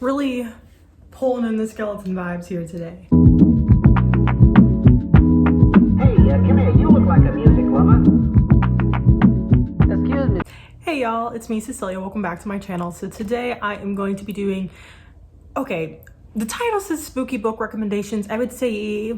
Really pulling in the skeleton vibes here today. Hey, come here. You look like a music lover. Excuse me. Hey y'all, it's me, Cecilia. Welcome back to my channel. So today I am going to be doing, okay, the title says spooky book recommendations. I would say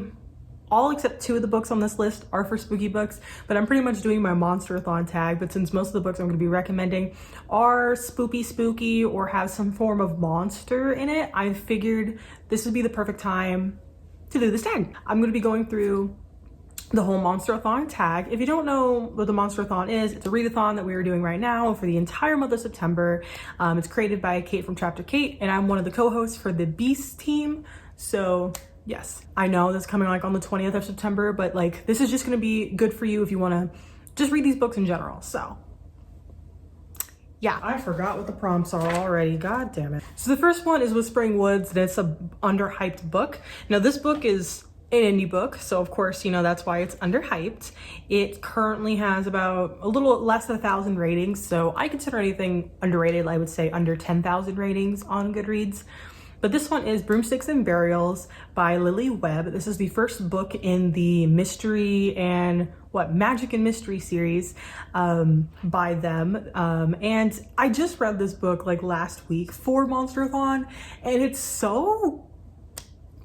all except 2 of the books on this list are for spooky books, but I'm pretty much doing my Monsterathon tag. But since most of the books I'm going to be recommending are spooky or have some form of monster in it, I figured this would be the perfect time to do this tag. I'm going to be going through the whole Monsterathon tag. If you don't know what the Monsterathon is, it's a readathon that we are doing right now for the entire month of September. It's created by Kate from Chapter Kate, and I'm one of the co-hosts for the Beast team. So yes, I know this is coming like on the 20th of September, but like this is just going to be good for you if you want to just read these books in general. So yeah, I forgot what the prompts are already. God damn it. So the first one is Whispering Woods, and it's a underhyped book. Now this book is an indie book, so of course, you know, that's why it's underhyped. It currently has about a little less than 1,000 ratings, so I consider anything underrated. I would say under 10,000 ratings on Goodreads. But this one is Broomsticks and Burials by Webb. This is the first book in the mystery and magic and mystery series by them. And I just read this book like last week for Monsterathon, and it's so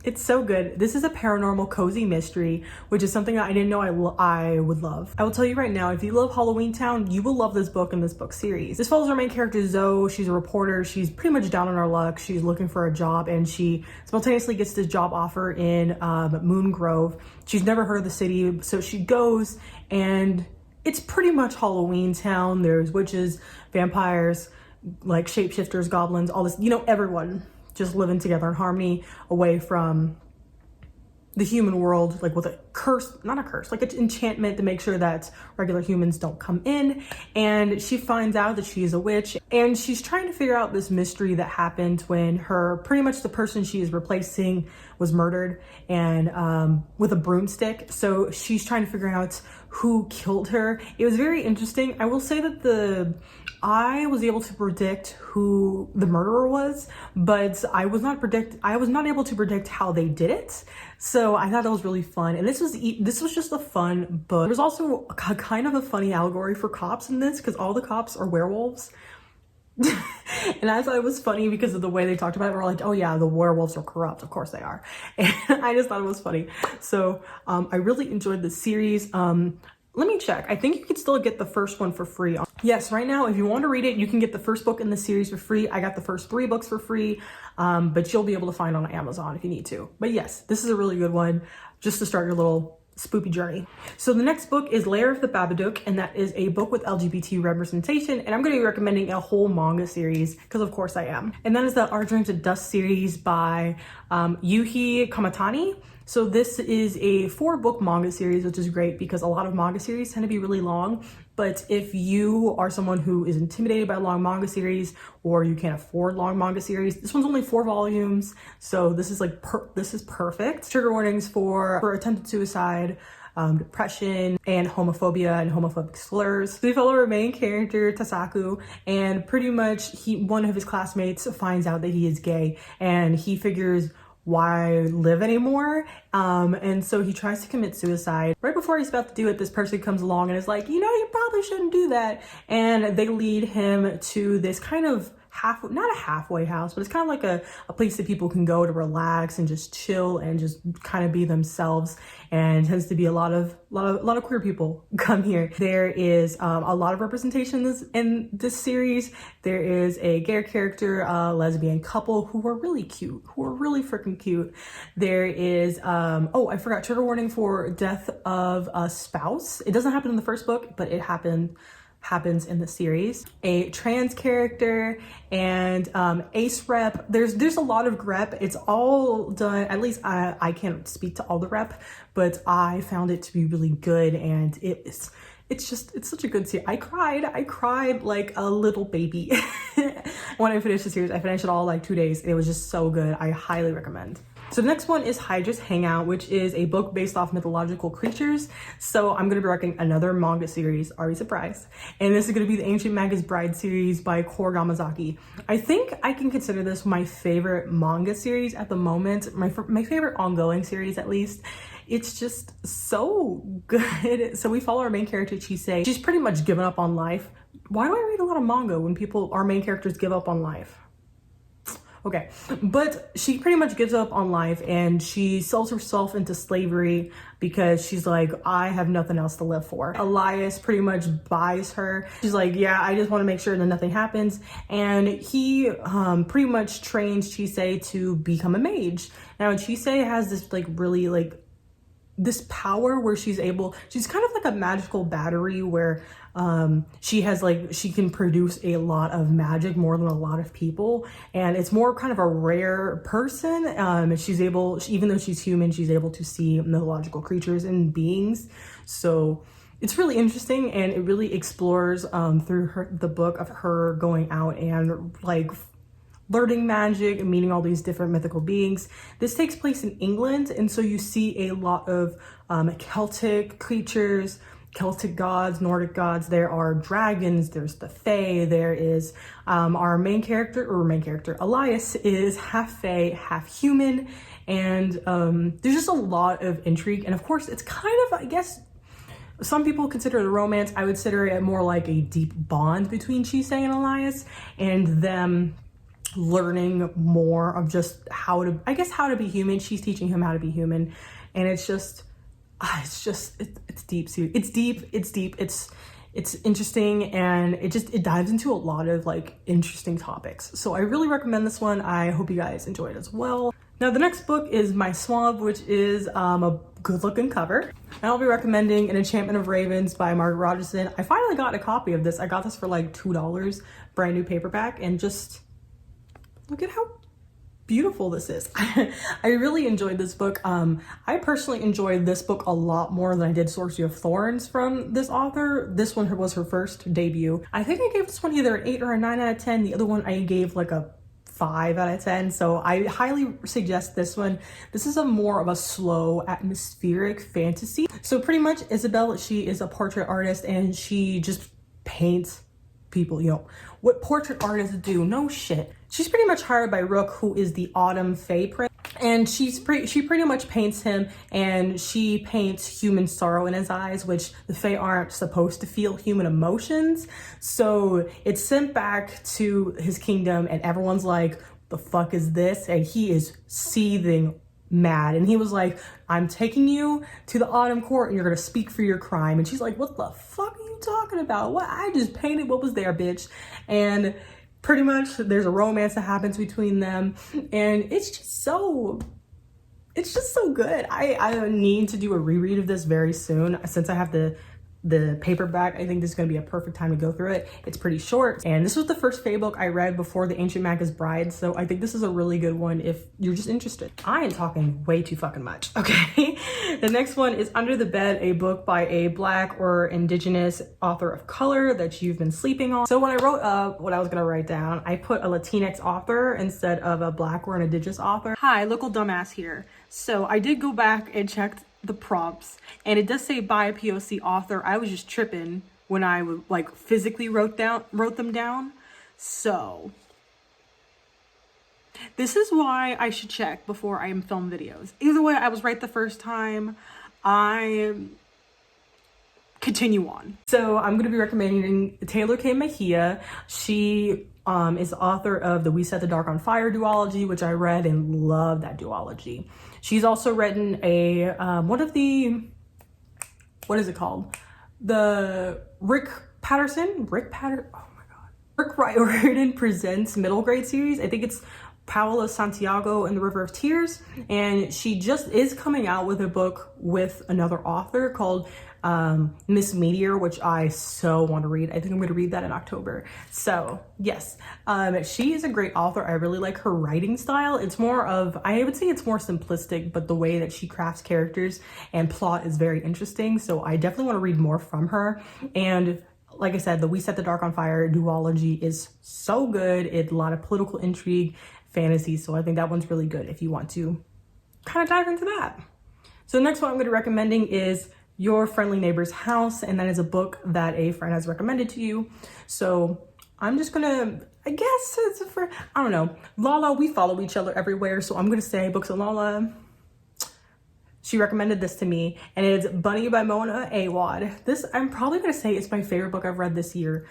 good. This is a paranormal cozy mystery, which is something that I didn't know I would love. I will tell you right now, if you love Halloween Town, you will love this book and this book series. This follows our main character, Zoe. She's a reporter. She's pretty much down on her luck. She's looking for a job, and she simultaneously gets this job offer in Moon Grove. She's never heard of the city, so she goes, and it's pretty much Halloween Town. There's witches, vampires, like shapeshifters, goblins, all this, you know, everyone just living together in harmony away from the human world, like with a curse, not a curse, like an enchantment to make sure that regular humans don't come in. And she finds out that she is a witch, and she's trying to figure out this mystery that happened when pretty much the person she is replacing was murdered, and with a broomstick. So she's trying to figure out who killed her. It was very interesting. I will say that I was able to predict who the murderer was, but I was not able to predict how they did it. So I thought that was really fun. And this was just a fun book. There's also kind of a funny allegory for cops in this, because all the cops are werewolves. And I thought it was funny because of the way they talked about it. We're like, oh yeah, the werewolves are corrupt. Of course they are. And I just thought it was funny. So I really enjoyed the series. Let me check. I think you can still get the first one for free. Yes, right now, if you want to read it, you can get the first book in the series for free. I got the first 3 books for free, but you'll be able to find it on Amazon if you need to. But yes, this is a really good one just to start your little spooky journey. So the next book is Lair of the Babadook, and that is a book with LGBT representation, and I'm going to be recommending a whole manga series because of course I am. And that is the Our Dreams of Dusk series by Yuhi Kamatani. So this is a 4-book manga series, which is great because a lot of manga series tend to be really long. But if you are someone who is intimidated by long manga series, or you can't afford long manga series, this one's only 4 volumes. So this is like, this is perfect. Trigger warnings for attempted suicide, depression, and homophobia and homophobic slurs. So we follow our main character, Tasaku, and pretty much one of his classmates finds out that he is gay, and he figures, why live anymore? And so he tries to commit suicide. Right before he's about to do it, this person comes along and is like, you know, you probably shouldn't do that. And they lead him to this kind of not a halfway house, but it's kind of like a place that people can go to relax and just chill and just kind of be themselves. And it tends to be a lot of queer people come here. There is a lot of representation in this series. There is a gay character, a lesbian couple who are really cute, who are really freaking cute. There is oh, I forgot, trigger warning for death of a spouse. It doesn't happen in the first book, but it happens in the series. A trans character and ace rep. There's a lot of rep. It's all done, at least I can't speak to all the rep, but I found it to be really good, and it's such a good series. I cried like a little baby when I finished the series. I finished it all like 2 days. It was just so good. I highly recommend. So the next one is Hydra's Hangout, which is a book based off mythological creatures. So I'm going to be recommending another manga series, are you surprised? And this is going to be the Ancient Magus Bride series by Core Gamazaki. I think I can consider this my favorite manga series at the moment, my favorite ongoing series at least. It's just so good. So we follow our main character, Chise. She's pretty much given up on life. Why do I read a lot of manga when our main characters give up on life? Okay, but she pretty much gives up on life and she sells herself into slavery because she's like, I have nothing else to live for. Elias pretty much buys her. She's like, yeah, I just want to make sure that nothing happens. And he pretty much trains Chise to become a mage. Now Chise has this this power where she's kind of like a magical battery where she can produce a lot of magic, more than a lot of people, and it's more kind of a rare person. Even though she's human, she's able to see mythological creatures and beings. So it's really interesting, and it really explores through the book of her going out and like learning magic and meeting all these different mythical beings. This takes place in England, and so you see a lot of Celtic creatures, Celtic gods, Nordic gods. There are dragons, there's the Fae, there is our main character, Elias is half Fae, half human, and there's just a lot of intrigue. And of course, it's kind of, I guess, some people consider it a romance. I would consider it more like a deep bond between Chise and Elias, and them learning more of just how to be human. She's teaching him how to be human, and it's deep. It's interesting, and it dives into a lot of like interesting topics. So I really recommend this one. I hope you guys enjoy it as well. Now the next book is My Swamp, which is a good looking cover. And I'll be recommending An Enchantment of Ravens by Margaret Rogerson. I finally got a copy of this. I got this for like $2, brand new paperback, and just look at how beautiful this is. I really enjoyed this book. I personally enjoyed this book a lot more than I did Sorcery of Thorns from this author. This one was her first debut. I think I gave this one either an 8 or a 9 out of 10. The other one I gave like a 5 out of 10. So I highly suggest this one. This is more of a slow, atmospheric fantasy. So pretty much Isabel, she is a portrait artist, and she just paints people, what portrait artists do, no shit. She's pretty much hired by Rook, who is the Autumn Fae Prince, and she pretty much paints him, and she paints human sorrow in his eyes, which the Fae aren't supposed to feel human emotions. So it's sent back to his kingdom, and everyone's like, the fuck is this? And he is seething mad, and he was like, I'm taking you to the Autumn Court and you're gonna speak for your crime. And she's like, what the fuck are you talking about? What? I just painted what was there, bitch. And pretty much there's a romance that happens between them, and it's just so good. I need to do a reread of this very soon, since I have the paperback. I think this is going to be a perfect time to go through it. It's pretty short, and this was the first Fae book I read before the Ancient Magus Bride, so I think this is a really good one if you're just interested. I am talking way too fucking much, okay? The next one is Under the Bed, a book by a Black or Indigenous author of color that you've been sleeping on. So when I wrote up what I was going to write down, I put a Latinx author instead of a Black or an Indigenous author. Hi, local dumbass here. So I did go back and checked the prompts, and it does say by a POC author. I was just tripping when I would like physically wrote them down. So this is why I should check before I film videos. Either way, I was right the first time. I continue on. So I'm going to be recommending Tehlor K. Mejia. She is the author of the We Set the Dark on Fire duology, which I read and loved that duology. She's also written a what is it called? The Rick Riordan Presents Middle Grade series. I think it's Paolo Santiago and the River of Tears, and she just is coming out with a book with another author called Miss Meteor, which I so want to read. I think I'm going to read that in October. So yes, she is a great author. I really like her writing style. It's more of, I would say it's more simplistic, but the way that she crafts characters and plot is very interesting. So I definitely want to read more from her. And like I said, the We Set the Dark on Fire duology is so good. It's a lot of political intrigue, fantasy. So I think that one's really good if you want to kind of dive into that. So the next one I'm going to be recommending is Your Friendly Neighbor's House, and that is a book that a friend has recommended to you. So I'm just gonna, I guess it's for, I don't know. Lala, we follow each other everywhere, so I'm gonna say Books of Lala. She recommended this to me, and it's Bunny by Mona Awad. This, I'm probably gonna say it's my favorite book I've read this year.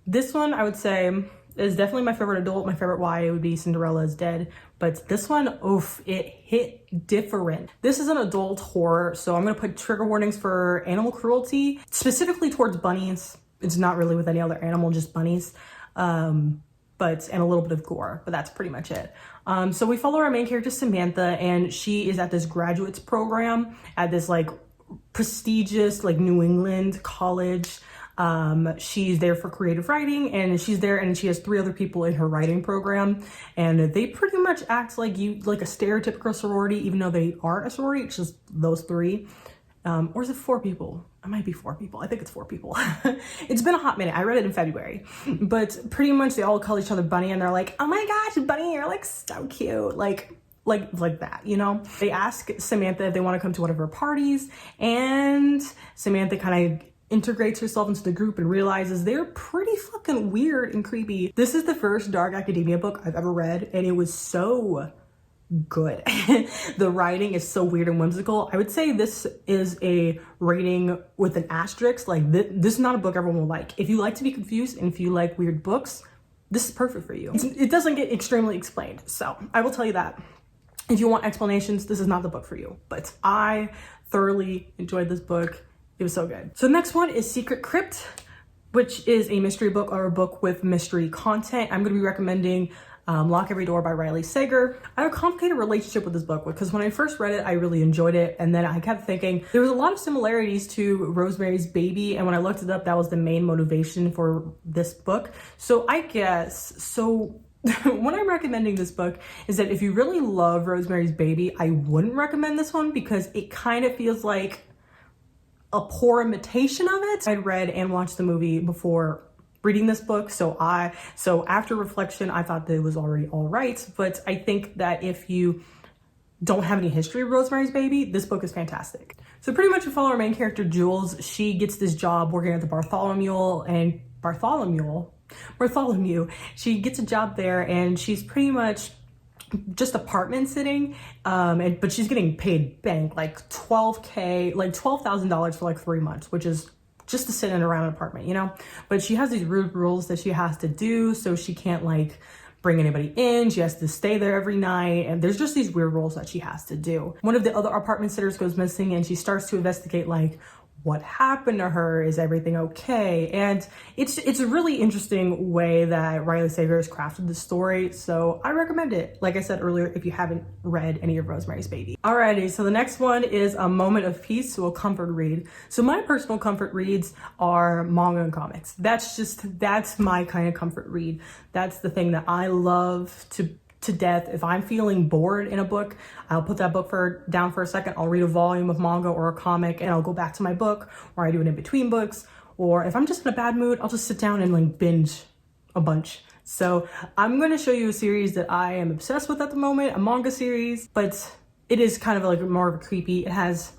This one, I would say, is definitely my favorite adult. My favorite YA would be Cinderella is Dead. But this one, oof, it hit different. This is an adult horror, so I'm gonna put trigger warnings for animal cruelty, specifically towards bunnies. It's not really with any other animal, just bunnies. And a little bit of gore, but that's pretty much it. So we follow our main character, Samantha, and she is at this graduates program at this like prestigious like New England college. She's there for creative writing, and she's there and she has 3 other people in her writing program, and they pretty much act like a stereotypical sorority, even though they aren't a sorority. It's just those 3. Or is it 4 people? It might be 4 people. I think it's 4 people. It's been a hot minute. I read it in February, but pretty much they all call each other Bunny, and they're like, oh my gosh, Bunny, you're like so cute. Like that, you know? They ask Samantha if they want to come to one of her parties, and Samantha kind of integrates herself into the group and realizes they're pretty fucking weird and creepy. This is the first dark academia book I've ever read, and it was so good. The writing is so weird and whimsical. I would say this is a rating with an asterisk. Like this is not a book everyone will like. If you like to be confused and if you like weird books, this is perfect for you. It doesn't get extremely explained, so I will tell you that. If you want explanations, this is not the book for you. But I thoroughly enjoyed this book. It was so good. So the next one is Secret Crypt, which is a mystery book or a book with mystery content. I'm going to be recommending Lock Every Door by Riley Sager. I have a complicated relationship with this book because when I first read it, I really enjoyed it. And then I kept thinking there was a lot of similarities to Rosemary's Baby. And when I looked it up, that was the main motivation for this book. So I guess, what I'm recommending this book is that if you really love Rosemary's Baby, I wouldn't recommend this one because it kind of feels like a poor imitation of it. I'd read and watched the movie before reading this book, so after reflection, I thought that it was already all right. But I think that if you don't have any history of Rosemary's Baby, this book is fantastic. So pretty much we follow our main character, Jules. She gets this job working at the Bartholomew. She gets a job there, and she's pretty much just apartment sitting, but she's getting paid bank, like $12K, like $12,000 for like 3 months, which is just to sit in around an apartment, you know? But she has these rude rules that she has to do, so she can't like bring anybody in. She has to stay there every night, and there's just these weird rules that she has to do. One of the other apartment sitters goes missing, and she starts to investigate like what happened to her, is everything okay? And it's a really interesting way that Riley Sager has crafted the story, so I recommend it, like I said earlier, if you haven't read any of Rosemary's Baby. Alrighty, so the next one is A Moment of Peace, so a comfort read. So my personal comfort reads are manga and comics. That's my kind of comfort read. That's the thing that I love to death. If I'm feeling bored in a book, I'll put that book down for a second. I'll read a volume of manga or a comic, and I'll go back to my book, or I do it in between books. Or if I'm just in a bad mood, I'll just sit down and like binge a bunch. So I'm going to show you a series that I am obsessed with at the moment, a manga series, but it is kind of like more of a creepy. It has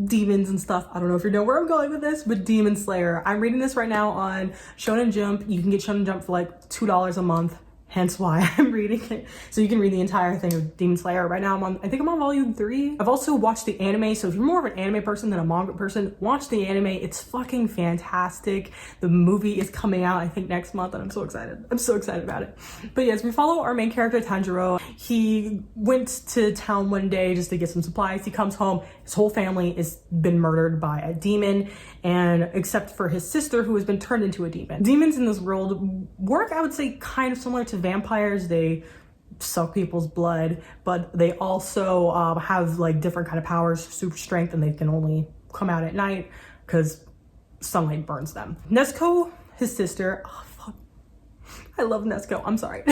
demons and stuff. I don't know if you know where I'm going with this, but Demon Slayer. I'm reading this right now on Shonen Jump. You can get Shonen Jump for like $2 a month. Hence why I'm reading it. So you can read the entire thing of Demon Slayer. Right now I think I'm on volume 3. I've also watched the anime. So if you're more of an anime person than a manga person, watch the anime. It's fucking fantastic. The movie is coming out, I think, next month, and I'm so excited. I'm so excited about it. But yes, we follow our main character, Tanjiro. He went to town one day just to get some supplies. He comes home. His whole family has been murdered by a demon, and except for his sister, who has been turned into a demon. Demons in this world work, I would say, kind of similar to vampires. They suck people's blood, but they also have like different kind of powers, super strength, and they can only come out at night because sunlight burns them. Nezuko, his sister, I love Nezuko, I'm sorry.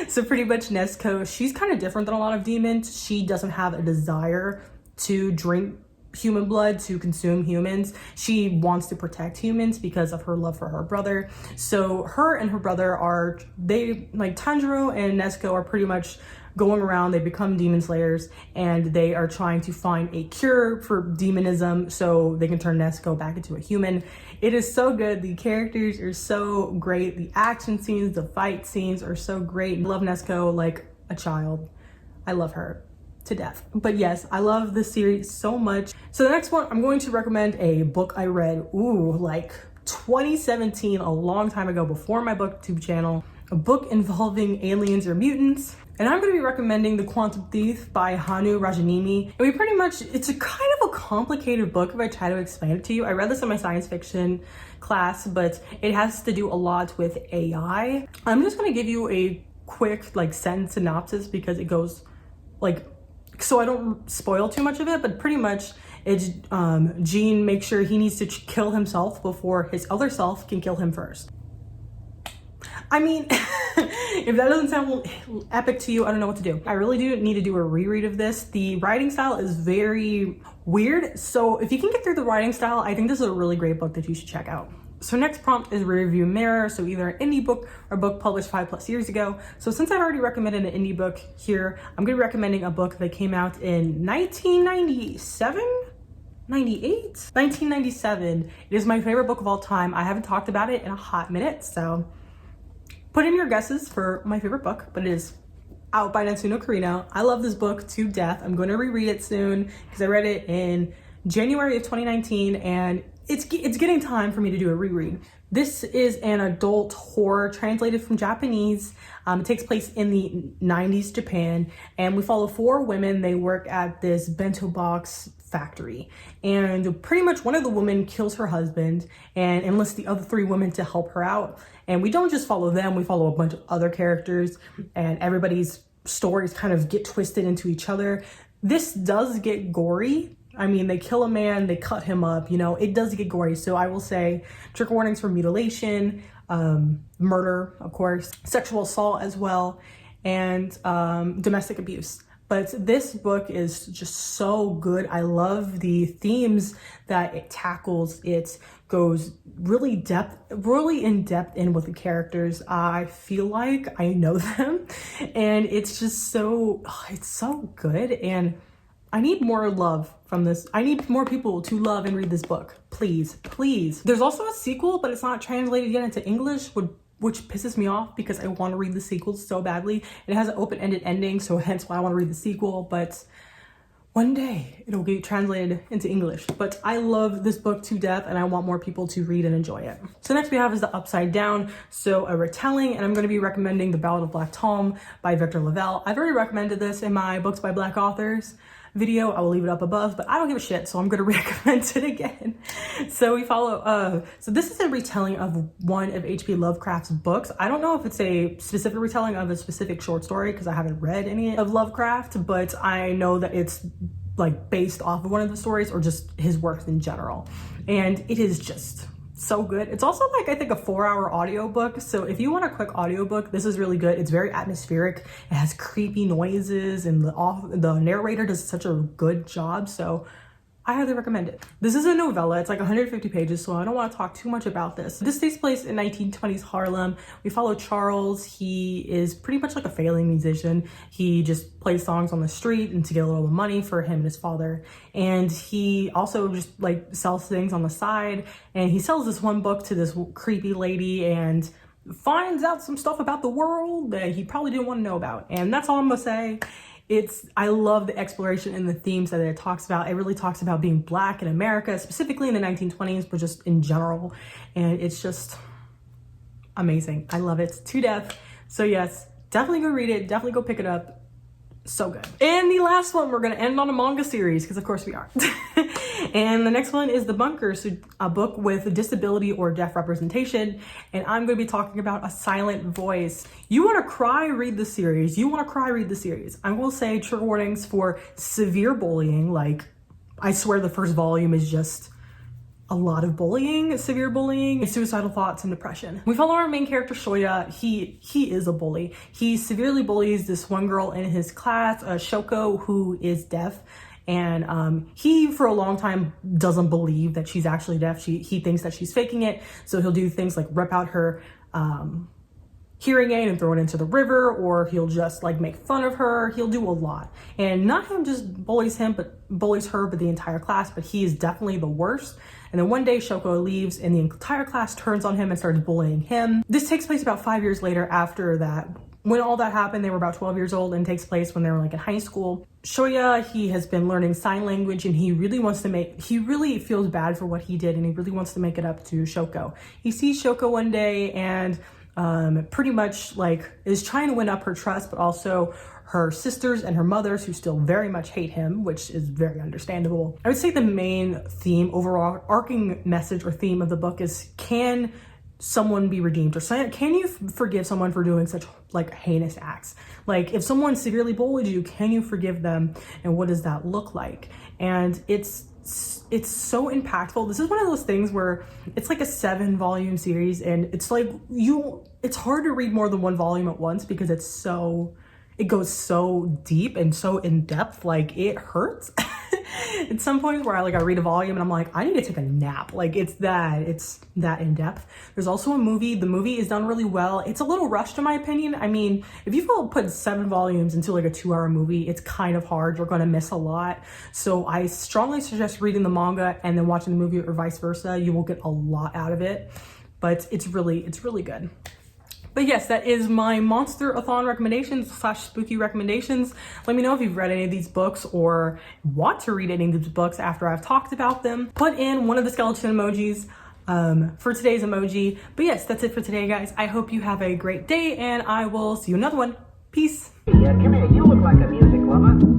So pretty much Nezuko, she's kind of different than a lot of demons. She doesn't have a desire to drink human blood, to consume humans. She wants to protect humans because of her love for her brother. So her and her brother Tanjiro and Nezuko are pretty much going around, they become demon slayers, and they are trying to find a cure for demonism so they can turn Nezuko back into a human. It is so good. The characters are so great. The action scenes, the fight scenes are so great. I love Nezuko like a child. I love her to death. But yes, I love this series so much. So the next one, I'm going to recommend a book I read, like 2017, a long time ago, before my booktube channel, a book involving aliens or mutants. And I'm going to be recommending The Quantum Thief by Hannu Rajanemi. And it's a kind of a complicated book if I try to explain it to you. I read this in my science fiction class, but it has to do a lot with AI. I'm just going to give you a quick sentence synopsis because it goes so I don't spoil too much of it, but pretty much it's Gene makes sure he needs to kill himself before his other self can kill him first. I mean, if that doesn't sound epic to you, I don't know what to do. I really do need to do a reread of this. The writing style is very weird, so if you can get through the writing style, I think this is a really great book that you should check out. So next prompt is review mirror, so either an indie book or book published 5+ years ago. So since I've already recommended an indie book here, I'm gonna be recommending a book that came out in 1997? 1997. It is my favorite book of all time. I haven't talked about it in a hot minute, so put in your guesses for my favorite book, but it is out by Natsuo Kirino. I love this book to death. I'm going to reread it soon because I read it in January of 2019, and it's getting time for me to do a reread. This is an adult horror translated from Japanese. It takes place in the 90s Japan, and we follow 4 women. They work at this bento box factory, and pretty much one of the women kills her husband and enlists the other 3 women to help her out. And we don't just follow them, we follow a bunch of other characters, and everybody's stories kind of get twisted into each other. This does get gory. I mean, they kill a man, they cut him up, it does get gory. So I will say trigger warnings for mutilation, murder, of course, sexual assault as well, and domestic abuse. But this book is just so good. I love the themes that it tackles. It goes really in depth in with the characters. I feel like I know them, and it's just it's so good. And I need more love from this. I need more people to love and read this book. Please, please. There's also a sequel, but it's not translated yet into English, which pisses me off because I want to read the sequel so badly. It has an open-ended ending, so hence why I want to read the sequel, but one day it'll get translated into English. But I love this book to death, and I want more people to read and enjoy it. So next we have is The Upside Down, so a retelling, and I'm going to be recommending The Ballad of Black Tom by Victor LaVille. I've already recommended this in my Books by Black Authors video. I will leave it up above, but I don't give a shit, so I'm gonna recommend it again. So we follow, so this is a retelling of one of H.P. Lovecraft's books. I don't know if it's a specific retelling of a specific short story because I haven't read any of Lovecraft, but I know that it's based off of one of the stories or just his works in general. And it is just so good. It's also I think a 4-hour audiobook. So if you want a quick audiobook, this is really good. It's very atmospheric. It has creepy noises, and the narrator does such a good job. So I highly recommend it. This is a novella. It's 150 pages, so I don't want to talk too much about this. This takes place in 1920s Harlem. We follow Charles. He is pretty much a failing musician. He just plays songs on the street and to get a little money for him and his father. And he also just sells things on the side. And he sells this one book to this creepy lady and finds out some stuff about the world that he probably didn't want to know about. And that's all I'm gonna say. I love the exploration and the themes that it talks about. It really talks about being Black in America, specifically in the 1920s, but just in general. And it's just amazing. I love it to death. So yes, definitely go read it. Definitely go pick it up. So good. And the last one, we're gonna end on a manga series, because of course we are. And the next one is The Bunker, so a book with disability or deaf representation. And I'm gonna be talking about A Silent Voice. You wanna cry, read the series. You wanna cry, read the series. I will say trigger warnings for severe bullying. I swear the first volume is just a lot of bullying, severe bullying, suicidal thoughts, and depression. We follow our main character, Shoya. He is a bully. He severely bullies this one girl in his class, Shoko, who is deaf. And he, for a long time, doesn't believe that she's actually deaf. He thinks that she's faking it. So he'll do things like rip out her hearing aid and throw it into the river, or he'll just like make fun of her. He'll do a lot. And not him just bullies her, but the entire class, but he is definitely the worst. And then one day Shoko leaves and the entire class turns on him and starts bullying him. This takes place about 5 years later after that. When all that happened, they were about 12 years old, and takes place when they were like in high school. Shoya, he has been learning sign language, and he really feels bad for what he did, and he really wants to make it up to Shoko. He sees Shoko one day and pretty much like is trying to win up her trust, but also her sisters and her mothers, who still very much hate him, which is very understandable. I would say the main theme, overall arcing message or theme of the book is, can someone be redeemed, or can you forgive someone for doing such like heinous acts? Like, if someone severely bullied you, can you forgive them, and what does that look like? And it's so impactful. This is one of those things where it's like a 7-volume series, and it's like it's hard to read more than one volume at once because it goes so deep and so in depth, like it hurts. At some points where I read a volume and I'm like, I need to take a nap. Like, it's that in depth. There's also a movie. The movie is done really well. It's a little rushed in my opinion. I mean, if you put 7 volumes into like a 2-hour movie, it's kind of hard. You're gonna miss a lot. So I strongly suggest reading the manga and then watching the movie, or vice versa. You will get a lot out of it, but it's really good. But yes, that is my Monsterathon recommendations / spooky recommendations. Let me know if you've read any of these books or want to read any of these books after I've talked about them. Put in one of the skeleton emojis for today's emoji. But yes, that's it for today, guys. I hope you have a great day, and I will see you in another one. Peace. Hey, come here. You look like a music lover.